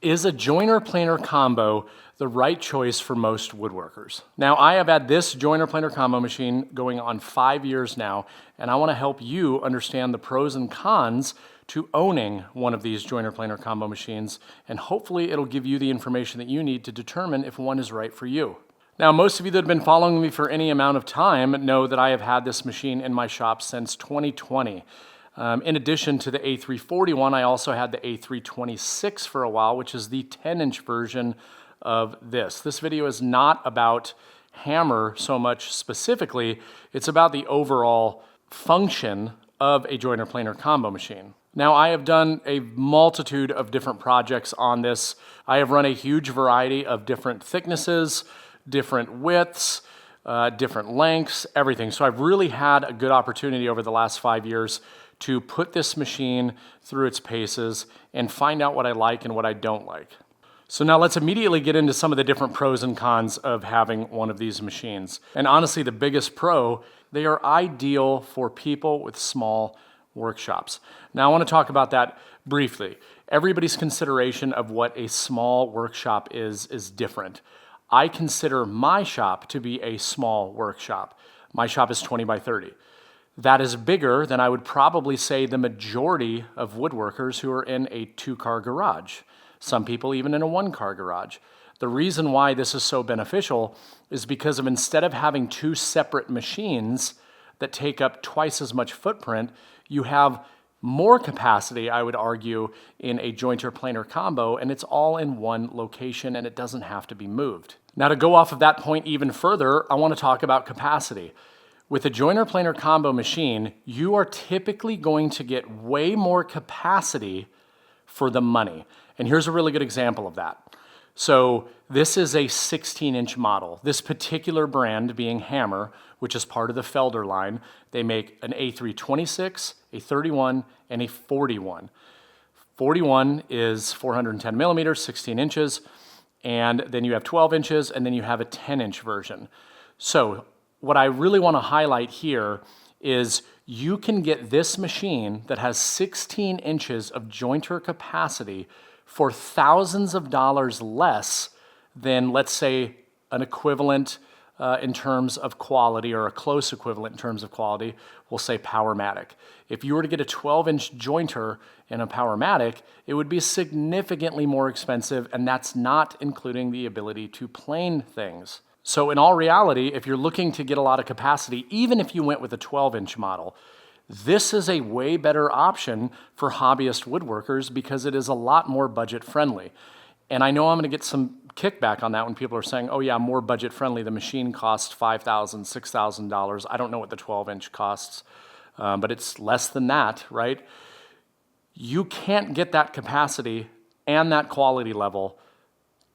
Is a joiner planer combo the right choice for most woodworkers? Now, I have had this joiner planer combo machine going on 5 years now, and I want to help you understand the pros and cons to owning one of these joiner planer combo machines, and hopefully it'll give you the information that you need to determine if one is right for you. Now, most of you that have been following me for any amount of time know that I have had this machine in my shop since 2020. In addition to the A341, I also had the A326 for a while, which is the 10-inch version of this. This video is not about hammer so much specifically, it's about the overall function of a joiner planer combo machine. Now, I have done a multitude of different projects on this. I have run a huge variety of different thicknesses, different widths, different lengths, everything. So I've really had a good opportunity over the last 5 years to put this machine through its paces and find out what I like and what I don't like. So now let's immediately get into some of the different pros and cons of having one of these machines. And honestly, the biggest pro, they are ideal for people with small workshops. Now I want to talk about that briefly. Everybody's consideration of what a small workshop is different. I consider my shop to be a small workshop. My shop is 20 by 30. That is bigger than I would probably say the majority of woodworkers who are in a 2-car garage. Some people even in a 1-car garage. The reason why this is so beneficial is because of instead of having 2 separate machines that take up twice as much footprint, you have more capacity, I would argue, in a jointer planer combo, and it's all in one location and it doesn't have to be moved. Now, to go off of that point even further, I want to talk about capacity. With a joiner planer combo machine, you are typically going to get way more capacity for the money. And here's a really good example of that. So this is a 16-inch model. This particular brand being Hammer, which is part of the Felder line, they make an A326, a 31, and a 41. 41 is 410 millimeters, 16 inches, and then you have 12 inches, and then you have a 10-inch version. So what I really want to highlight here is you can get this machine that has 16 inches of jointer capacity for thousands of dollars less than, let's say, an equivalent in terms of quality, or a close equivalent in terms of quality, we'll say Powermatic. If you were to get a 12-inch jointer in a Powermatic, it would be significantly more expensive, and that's not including the ability to plane things. So in all reality, if you're looking to get a lot of capacity, even if you went with a 12-inch model, this is a way better option for hobbyist woodworkers because it is a lot more budget friendly. And I know I'm going to get some kickback on that when people are saying, oh yeah, more budget friendly, the machine costs $5,000, $6,000. I don't know what the 12-inch costs, but it's less than that, right? You can't get that capacity and that quality level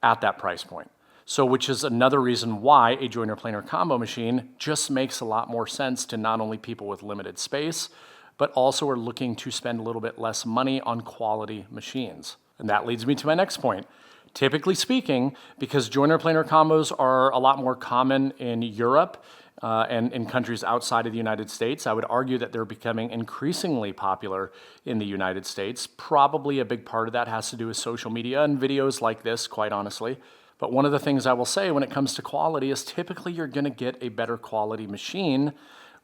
at that price point. So which is another reason why a joiner planer combo machine just makes a lot more sense to not only people with limited space, but also are looking to spend a little bit less money on quality machines. And that leads me to my next point. Typically speaking, because joiner planer combos are a lot more common in Europe and in countries outside of the United States, I would argue that they're becoming increasingly popular in the United States. Probably a big part of that has to do with social media and videos like this, quite honestly. But one of the things I will say when it comes to quality is typically you're going to get a better quality machine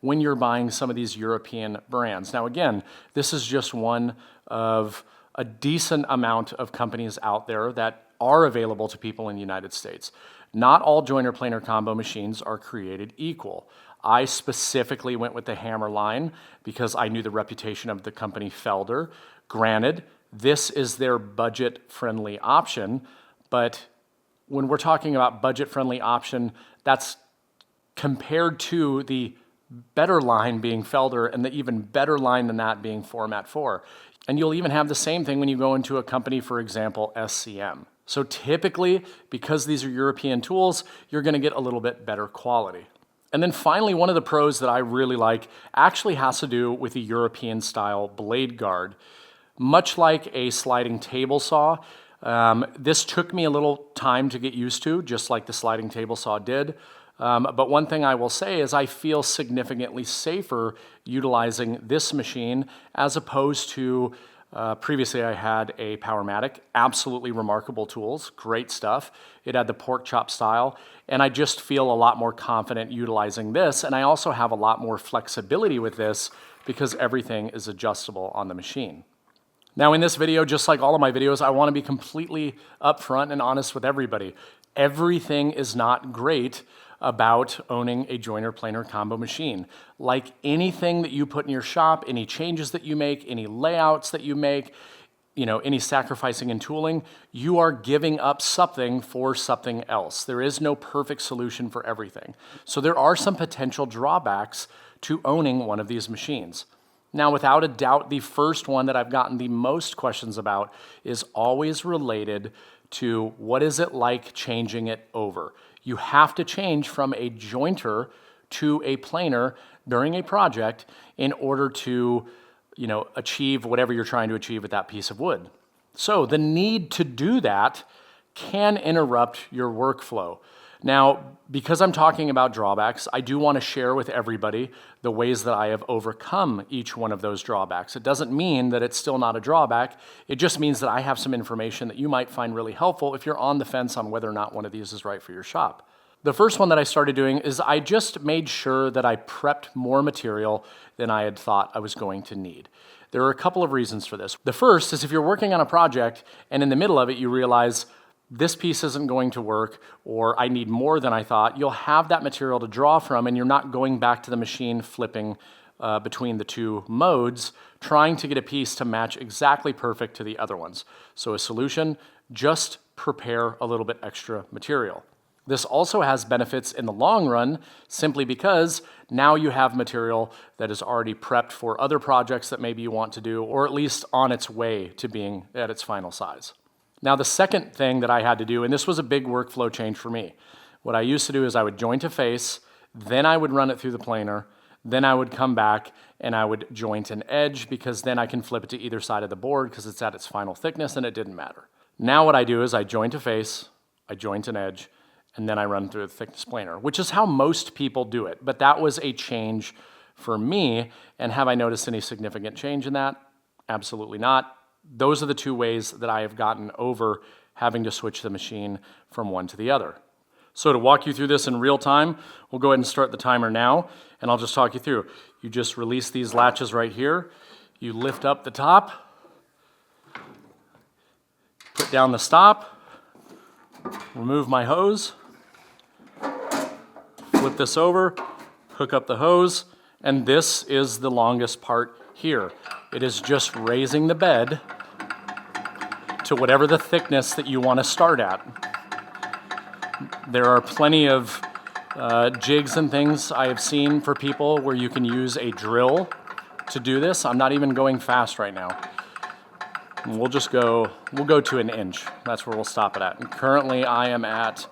when you're buying some of these European brands. Now again, this is just one of a decent amount of companies out there that are available to people in the United States. Not all joiner planer combo machines are created equal. I specifically went with the Hammer line because I knew the reputation of the company Felder. Granted, this is their budget-friendly option, but when we're talking about budget-friendly option, that's compared to the better line being Felder and the even better line than that being Format 4. And you'll even have the same thing when you go into a company, for example, SCM. So typically, because these are European tools, you're going to get a little bit better quality. And then finally, one of the pros that I really like actually has to do with the European-style blade guard. Much like a sliding table saw, this took me a little time to get used to, just like the sliding table saw did. But one thing I will say is I feel significantly safer utilizing this machine as opposed to Previously, I had a Powermatic, absolutely remarkable tools, great stuff. It had the pork chop style, and I just feel a lot more confident utilizing this, and I also have a lot more flexibility with this because everything is adjustable on the machine. Now in this video, just like all of my videos, I want to be completely upfront and honest with everybody. Everything is not great about owning a joiner planer combo machine. Like anything that you put in your shop, any changes that you make, any layouts that you make, any sacrificing in tooling, you are giving up something for something else. There is no perfect solution for everything. So there are some potential drawbacks to owning one of these machines. Now, without a doubt, the first one that I've gotten the most questions about is always related to what is it like changing it over. You have to change from a jointer to a planer during a project in order to, achieve whatever you're trying to achieve with that piece of wood. So the need to do that can interrupt your workflow. Now, because I'm talking about drawbacks, I do want to share with everybody the ways that I have overcome each one of those drawbacks. It doesn't mean that it's still not a drawback. It just means that I have some information that you might find really helpful if you're on the fence on whether or not one of these is right for your shop. The first one that I started doing is I just made sure that I prepped more material than I had thought I was going to need. There are a couple of reasons for this. The first is if you're working on a project and in the middle of it you realize this piece isn't going to work, or I need more than I thought, you'll have that material to draw from and you're not going back to the machine flipping between the two modes, trying to get a piece to match exactly perfect to the other ones. So a solution, just prepare a little bit extra material. This also has benefits in the long run simply because now you have material that is already prepped for other projects that maybe you want to do, or at least on its way to being at its final size. Now, the second thing that I had to do, and this was a big workflow change for me, what I used to do is I would joint a face, then I would run it through the planer, then I would come back and I would joint an edge because then I can flip it to either side of the board because it's at its final thickness and it didn't matter. Now what I do is I joint a face, I joint an edge, and then I run through the thickness planer, which is how most people do it. But that was a change for me, and have I noticed any significant change in that? Absolutely not. Those are the two ways that I have gotten over having to switch the machine from one to the other. So to walk you through this in real time, we'll go ahead and start the timer now, and I'll just talk you through. You just release these latches right here. You lift up the top, put down the stop, remove my hose, flip this over, hook up the hose, and this is the longest part here. It is just raising the bed to whatever the thickness that you want to start at. There are plenty of jigs and things I have seen for people where you can use a drill to do this. I'm not even going fast right now. And we'll go to an inch. That's where we'll stop it at. And currently I am at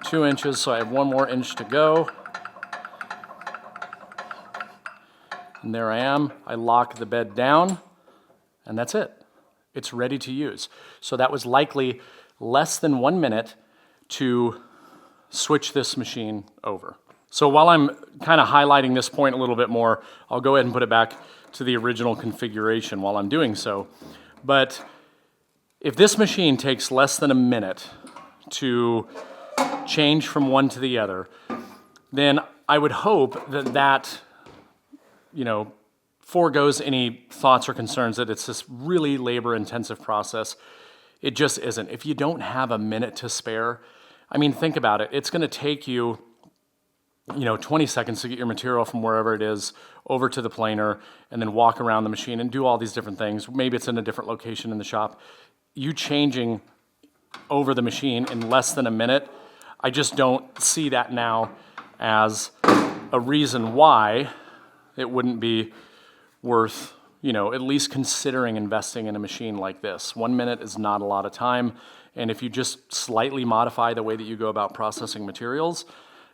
2 inches, so I have 1 more inch to go. And there I am. I lock the bed down, and that's it. It's ready to use. So that was likely less than 1 minute to switch this machine over. So while I'm kind of highlighting this point a little bit more, I'll go ahead and put it back to the original configuration while I'm doing so. But if this machine takes less than a minute to change from one to the other, then I would hope that foregoes any thoughts or concerns that it's this really labor-intensive process. It just isn't. If you don't have a minute to spare, I mean, think about it. It's going to take you, 20 seconds to get your material from wherever it is over to the planer and then walk around the machine and do all these different things. Maybe it's in a different location in the shop. You changing over the machine in less than a minute, I just don't see that now as a reason why it wouldn't be worth, at least considering investing in a machine like this. 1 minute is not a lot of time, and if you just slightly modify the way that you go about processing materials,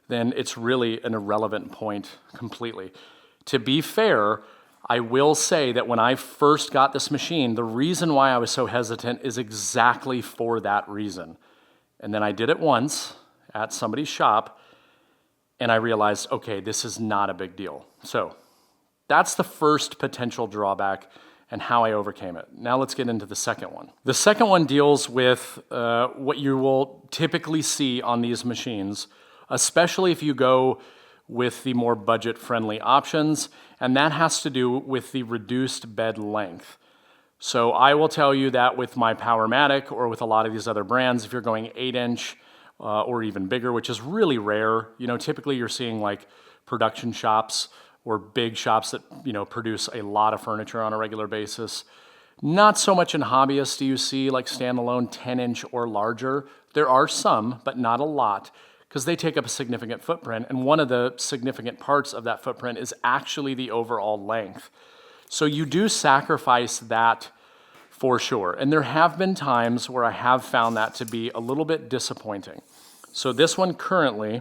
then it's really an irrelevant point completely. To be fair, I will say that when I first got this machine, the reason why I was so hesitant is exactly for that reason. And then I did it once at somebody's shop, and I realized, okay, this is not a big deal. So that's the first potential drawback, and how I overcame it. Now let's get into the second one. The second one deals with what you will typically see on these machines, especially if you go with the more budget-friendly options, and that has to do with the reduced bed length. So I will tell you that with my Powermatic or with a lot of these other brands, if you're going 8-inch or even bigger, which is really rare, typically you're seeing like production shops or big shops that, produce a lot of furniture on a regular basis. Not so much in hobbyists do you see like standalone 10-inch or larger. There are some, but not a lot, because they take up a significant footprint, and one of the significant parts of that footprint is actually the overall length. So you do sacrifice that for sure, and there have been times where I have found that to be a little bit disappointing. So this one currently,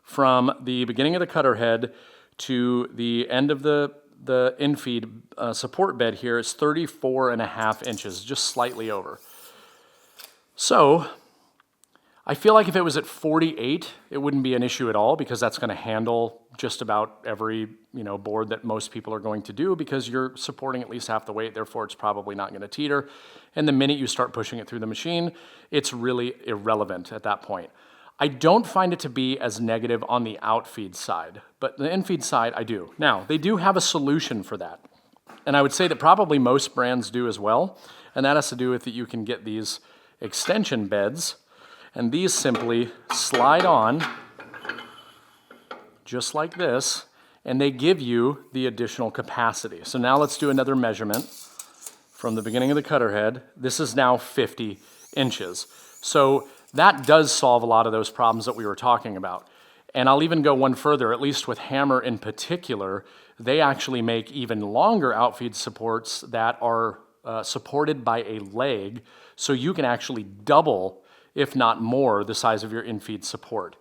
from the beginning of the cutter head to the end of the infeed support bed here is 34.5 inches, just slightly over. So I feel like if it was at 48, it wouldn't be an issue at all, because that's going to handle just about every board that most people are going to do, because you're supporting at least half the weight, therefore it's probably not going to teeter. And the minute you start pushing it through the machine, it's really irrelevant at that point. I don't find it to be as negative on the outfeed side, but the infeed side I do. Now, they do have a solution for that, and I would say that probably most brands do as well, and that has to do with that you can get these extension beds, and these simply slide on just like this, and they give you the additional capacity. So now let's do another measurement from the beginning of the cutter head. This is now 50 inches. So that does solve a lot of those problems that we were talking about. And I'll even go one further, at least with Hammer in particular, they actually make even longer outfeed supports that are supported by a leg, so you can actually double, if not more, the size of your infeed support.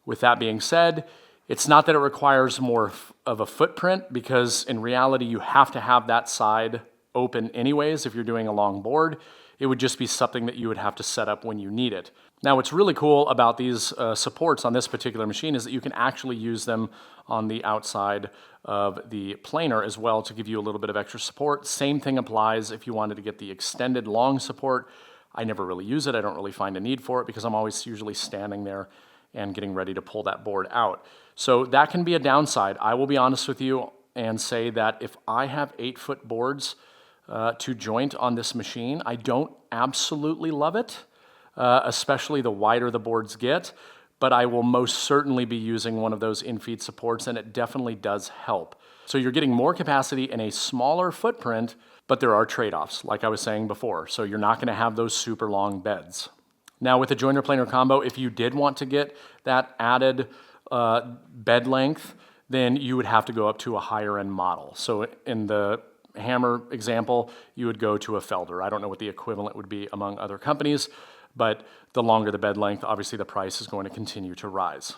With that being said, it's not that it requires more of a footprint, because in reality you have to have that side open anyways if you're doing a long board. It would just be something that you would have to set up when you need it. Now, what's really cool about these supports on this particular machine is that you can actually use them on the outside of the planer as well to give you a little bit of extra support. Same thing applies if you wanted to get the extended long support. I never really use it. I don't really find a need for it, because I'm always usually standing there and getting ready to pull that board out. So that can be a downside. I will be honest with you and say that if I have 8-foot boards to joint on this machine, I don't absolutely love it, especially the wider the boards get, but I will most certainly be using one of those infeed supports, and it definitely does help. So you're getting more capacity in a smaller footprint, but there are trade-offs, like I was saying before. So you're not going to have those super long beds. Now with the joiner planer combo, if you did want to get that added bed length, then you would have to go up to a higher end model. So in the Hammer example, you would go to a Felder. I don't know what the equivalent would be among other companies, but the longer the bed length, obviously the price is going to continue to rise.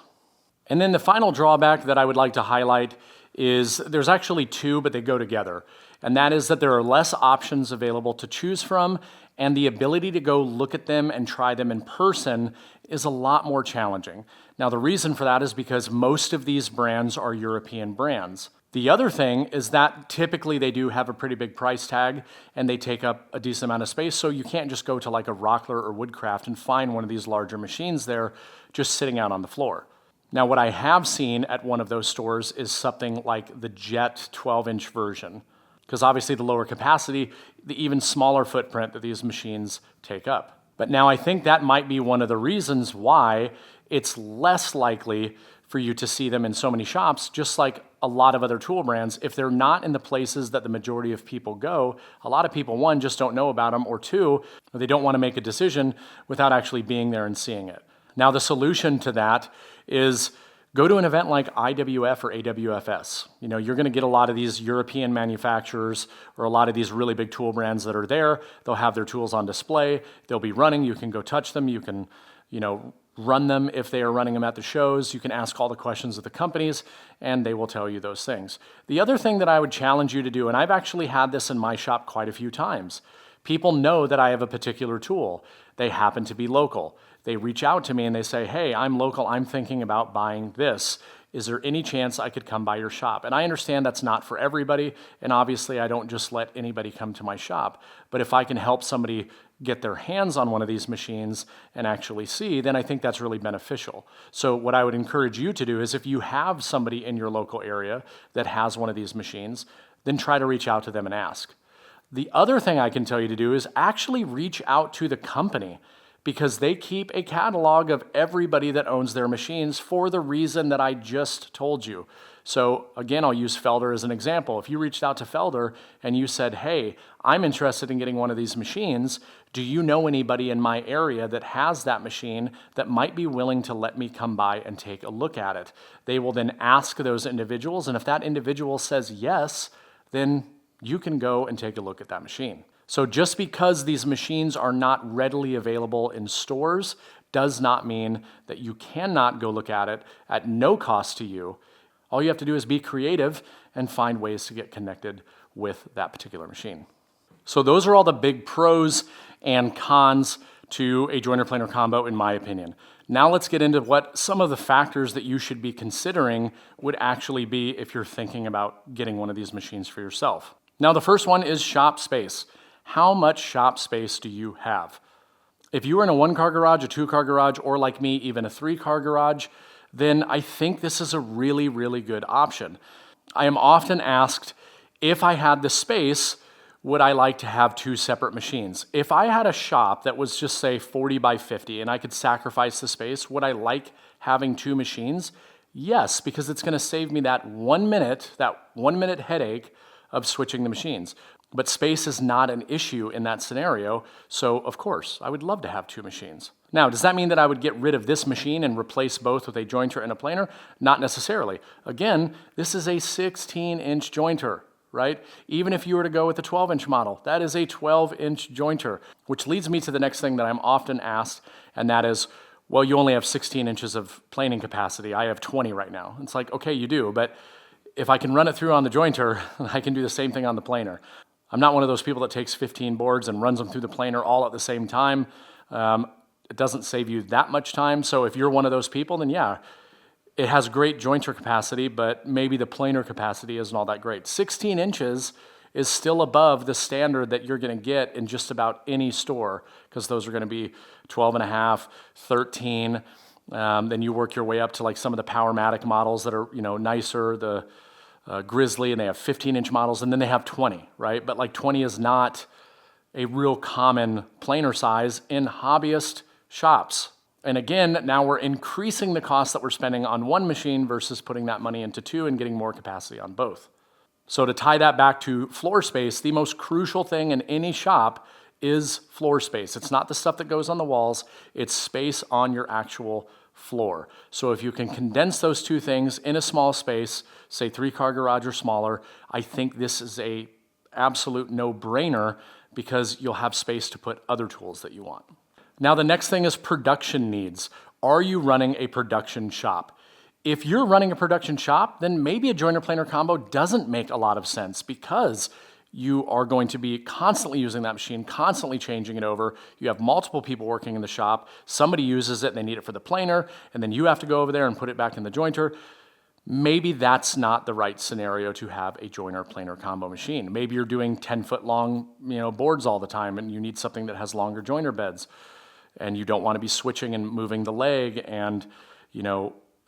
And then the final drawback that I would like to highlight is there's actually two, but they go together. And that is that there are less options available to choose from, and the ability to go look at them and try them in person is a lot more challenging. Now, the reason for that is because most of these brands are European brands. The other thing is that typically they do have a pretty big price tag, and they take up a decent amount of space, so you can't just go to like a Rockler or Woodcraft and find one of these larger machines there just sitting out on the floor. Now, what I have seen at one of those stores is something like the Jet 12-inch version, because obviously the lower capacity, the even smaller footprint that these machines take up. But now I think that might be one of the reasons why it's less likely for you to see them in so many shops, just like a lot of other tool brands. If they're not in the places that the majority of people go, a lot of people, one, just don't know about them, or two, they don't want to make a decision without actually being there and seeing it. Now, the solution to that is go to an event like IWF or AWFS. You're going to get a lot of these European manufacturers or a lot of these really big tool brands that are there. They'll have their tools on display. They'll be running. You can go touch them. You can, run them if they are running them at the shows. You can ask all the questions of the companies, and they will tell you those things. The other thing that I would challenge you to do, and I've actually had this in my shop quite a few times, People know that I have a particular tool. They happen to be local. They reach out to me and they say, hey, I'm local, I'm thinking about buying this. Is there any chance I could come by your shop? And I understand that's not for everybody, and obviously I don't just let anybody come to my shop. But if I can help somebody get their hands on one of these machines and actually see, then I think that's really beneficial. So what I would encourage you to do is if you have somebody in your local area that has one of these machines, then try to reach out to them and ask. The other thing I can tell you to do is actually reach out to the company, because they keep a catalog of everybody that owns their machines for the reason that I just told you. So again, I'll use Felder as an example. If you reached out to Felder and you said, hey, I'm interested in getting one of these machines, do you know anybody in my area that has that machine that might be willing to let me come by and take a look at it? They will then ask those individuals, and if that individual says yes, then you can go and take a look at that machine. So just because these machines are not readily available in stores does not mean that you cannot go look at it at no cost to you. All you have to do is be creative and find ways to get connected with that particular machine. So those are all the big pros and cons to a joiner planer combo, in my opinion. Now let's get into what some of the factors that you should be considering would actually be if you're thinking about getting one of these machines for yourself. Now the first one is shop space. How much shop space do you have? If you are in a 1-car garage, a 2-car garage, or like me, even a 3-car garage, then I think this is a really, really good option. I am often asked, if I had the space, would I like to have 2 separate machines? If I had a shop that was just say 40 by 50 and I could sacrifice the space, would I like having 2 machines? Yes, because it's going to save me that 1 minute headache of switching the machines. But space is not an issue in that scenario, so of course, I would love to have 2 machines. Now, does that mean that I would get rid of this machine and replace both with a jointer and a planer? Not necessarily. Again, this is a 16-inch jointer, right? Even if you were to go with the 12-inch model, that is a 12-inch jointer, which leads me to the next thing that I'm often asked, and that is, well, you only have 16 inches of planing capacity. I have 20 right now. It's like, okay, you do, but if I can run it through on the jointer, I can do the same thing on the planer. I'm not one of those people that takes 15 boards and runs them through the planer all at the same time. It doesn't save you that much time. So if you're one of those people, then yeah, it has great jointer capacity, but maybe the planer capacity isn't all that great. 16 inches is still above the standard that you're going to get in just about any store, because those are going to be 12 and a half, 13. Then you work your way up to like some of the Powermatic models that are, nicer, the Grizzly, and they have 15-inch models, and then they have 20, right? But like 20 is not a real common planer size in hobbyist shops. And again, now we're increasing the cost that we're spending on one machine versus putting that money into 2 and getting more capacity on both. So to tie that back to floor space, the most crucial thing in any shop is floor space. It's not the stuff that goes on the walls, it's space on your actual floor. So if you can condense those 2 things in a small space, say 3-car garage or smaller, I think this is a absolute no-brainer because you'll have space to put other tools that you want. Now the next thing is production needs. Are you running a production shop? If you're running a production shop, then maybe a joiner planer combo doesn't make a lot of sense because you are going to be constantly using that machine, constantly changing it over. You have multiple people working in the shop. Somebody uses it and they need it for the planer, and then you have to go over there and put it back in the jointer. Maybe that's not the right scenario to have a joiner planer combo machine. Maybe you're doing 10-foot long boards all the time and you need something that has longer joiner beds, and you don't want to be switching and moving the leg and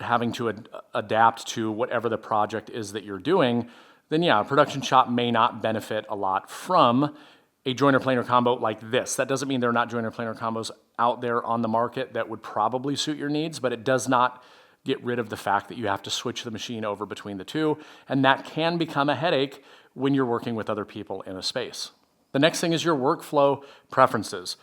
having to adapt to whatever the project is that you're doing. Then yeah, a production shop may not benefit a lot from a joiner planer combo like this. That doesn't mean there are not joiner planer combos out there on the market that would probably suit your needs, but it does not get rid of the fact that you have to switch the machine over between the 2, and that can become a headache when you're working with other people in a space. The next thing is your workflow preferences.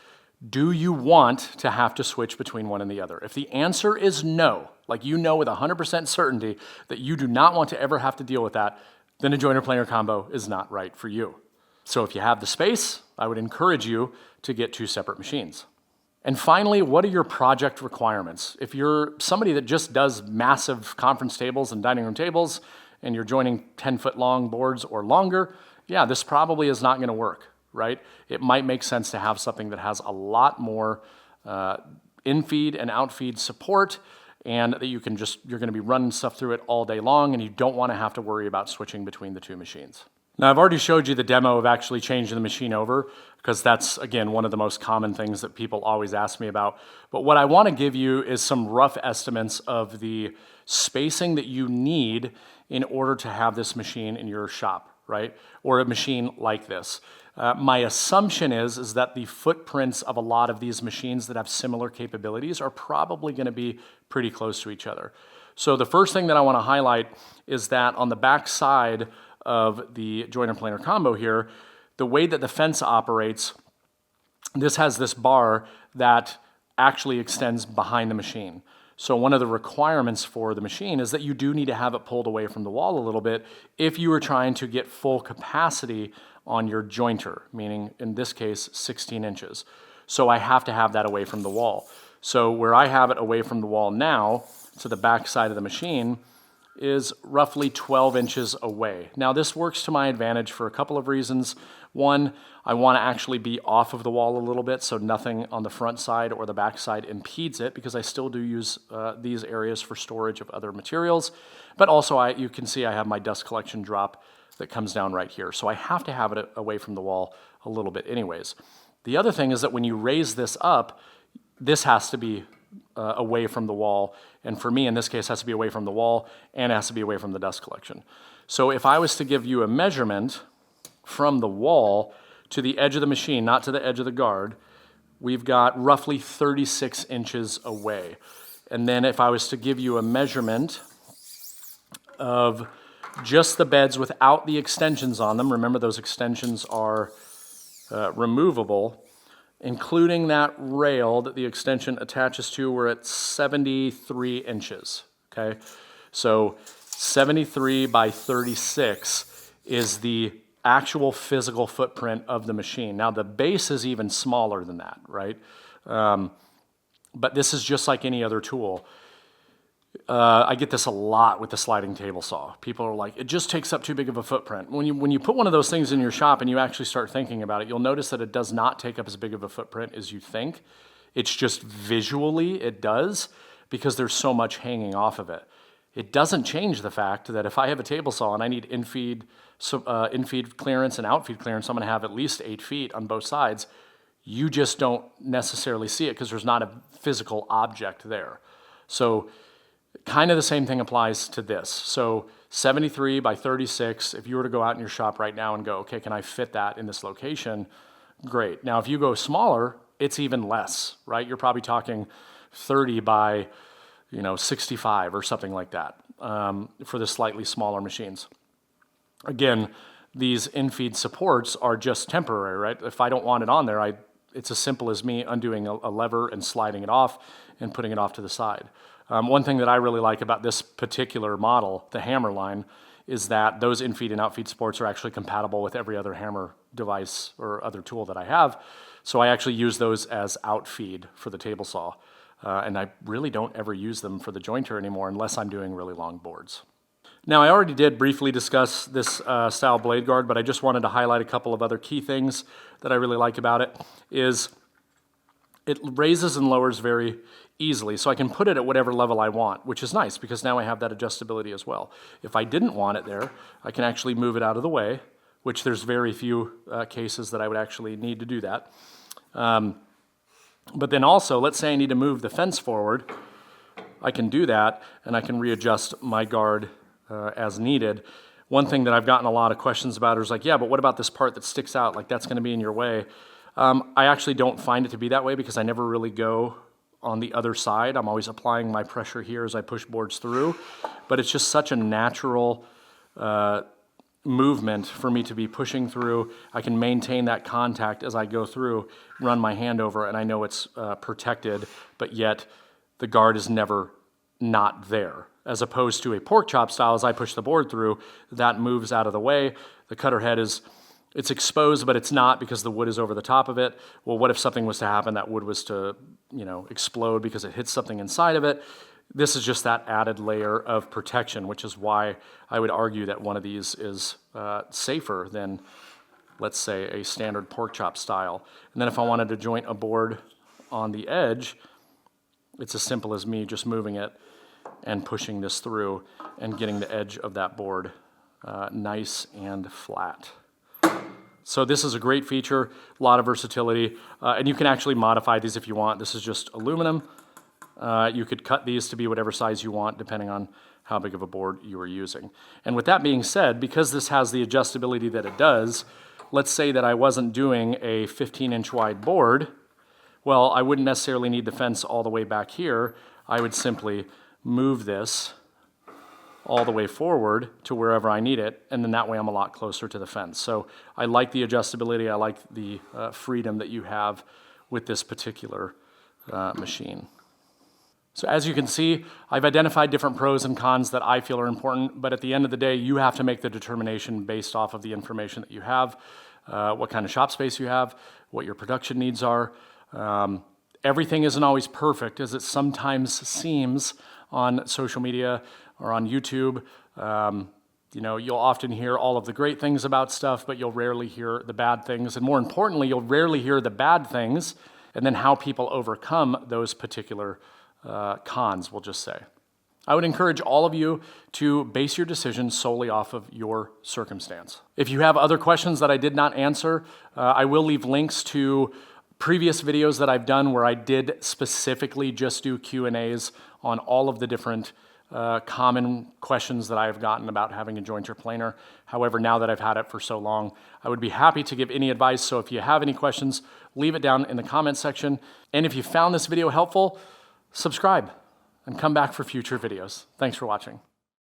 Do you want to have to switch between one and the other? If the answer is no, like with 100% certainty that you do not want to ever have to deal with that, then a joiner planer combo is not right for you. So if you have the space, I would encourage you to get 2 separate machines. And finally, what are your project requirements? If you're somebody that just does massive conference tables and dining room tables, and you're joining 10-foot long boards or longer, yeah, this probably is not going to work. right? It might make sense to have something that has a lot more in-feed and out-feed support, and that you're going to be running stuff through it all day long, and you don't want to have to worry about switching between the two machines. Now, I've already showed you the demo of actually changing the machine over, because that's, again, one of the most common things that people always ask me about. But what I want to give you is some rough estimates of the spacing that you need in order to have this machine in your shop, right? Or a machine like this. My assumption is that the footprints of a lot of these machines that have similar capabilities are probably going to be pretty close to each other. So the first thing that I want to highlight is that on the back side of the joiner planer combo here, the way that the fence operates, this has this bar that actually extends behind the machine. So one of the requirements for the machine is that you do need to have it pulled away from the wall a little bit if you were trying to get full capacity on your jointer, meaning in this case 16 inches. So I have to have that away from the wall. So where I have it away from the wall now, to the back side of the machine, is roughly 12 inches away. Now this works to my advantage for a couple of reasons. One, I want to actually be off of the wall a little bit so nothing on the front side or the back side impedes it, because I still do use these areas for storage of other materials. But also you can see I have my dust collection drop that comes down right here. So I have to have it away from the wall a little bit anyways. The other thing is that when you raise this up, this has to be away from the wall. And for me, in this case, it has to be away from the wall and it has to be away from the dust collection. So if I was to give you a measurement from the wall to the edge of the machine, not to the edge of the guard, we've got roughly 36 inches away. And then if I was to give you a measurement of just the beds without the extensions on them, remember those extensions are removable, including that rail that the extension attaches to, we're at 73 inches, okay? So 73 by 36 is the actual physical footprint of the machine. Now the base is even smaller than that, right? But this is just like any other tool. I get this a lot with the sliding table saw. People are like, it just takes up too big of a footprint. When you put one of those things in your shop and you actually start thinking about it, you'll notice that it does not take up as big of a footprint as you think. It's just visually it does, because there's so much hanging off of it. It doesn't change the fact that if I have a table saw and I need in-feed clearance and out-feed clearance, I'm going to have at least 8 feet on both sides. You just don't necessarily see it because there's not a physical object there. So kind of the same thing applies to this. So 73 by 36, if you were to go out in your shop right now and go, okay, can I fit that in this location? Great. Now, if you go smaller, it's even less, right? You're probably talking 30 by 65 or something like that for the slightly smaller machines. Again, these in-feed supports are just temporary, right? If I don't want it on there, it's as simple as me undoing a lever and sliding it off and putting it off to the side. One thing that I really like about this particular model, the hammer line, is that those in-feed and out-feed supports are actually compatible with every other hammer device or other tool that I have. So I actually use those as out-feed for the table saw. And I really don't ever use them for the jointer anymore unless I'm doing really long boards. Now, I already did briefly discuss this style blade guard, but I just wanted to highlight a couple of other key things that I really like about it. Is it raises and lowers very easily, so I can put it at whatever level I want, which is nice because now I have that adjustability as well. If I didn't want it there, I can actually move it out of the way, which there's very few cases that I would actually need to do that. But then also, let's say I need to move the fence forward, I can do that, and I can readjust my guard as needed. One thing that I've gotten a lot of questions about is like, yeah, but what about this part that sticks out? Like, that's going to be in your way. I actually don't find it to be that way because I never really go on the other side. I'm always applying my pressure here as I push boards through, but it's just such a natural movement for me to be pushing through. I can maintain that contact as I go through, run my hand over, and I know it's protected, but yet the guard is never not there. As opposed to a pork chop style, as I push the board through, that moves out of the way. The cutter head it's exposed, but it's not because the wood is over the top of it. Well, what if something was to happen, that wood was to, explode because it hits something inside of it? This is just that added layer of protection, which is why I would argue that one of these is safer than let's say a standard pork chop style. And then if I wanted to joint a board on the edge, it's as simple as me just moving it and pushing this through and getting the edge of that board nice and flat. So this is a great feature, a lot of versatility, and you can actually modify these if you want. This is just aluminum. You could cut these to be whatever size you want depending on how big of a board you are using. And with that being said, because this has the adjustability that it does, let's say that I wasn't doing a 15-inch wide board, well, I wouldn't necessarily need the fence all the way back here. I would simply move this all the way forward to wherever I need it, and then that way I'm a lot closer to the fence. So I like the adjustability, I like the freedom that you have with this particular machine. So as you can see, I've identified different pros and cons that I feel are important, but at the end of the day, you have to make the determination based off of the information that you have, what kind of shop space you have, what your production needs are. Everything isn't always perfect, as it sometimes seems on social media or on YouTube. You know, you'll often hear all of the great things about stuff, but you'll rarely hear the bad things. And more importantly, you'll rarely hear the bad things and then how people overcome those particular cons, we'll just say. I would encourage all of you to base your decision solely off of your circumstance. If you have other questions that I did not answer, I will leave links to previous videos that I've done where I did specifically just do Q&As on all of the different common questions that I've gotten about having a jointer planer. However, now that I've had it for so long, I would be happy to give any advice. So if you have any questions, leave it down in the comment section. And if you found this video helpful, subscribe and come back for future videos. Thanks for watching.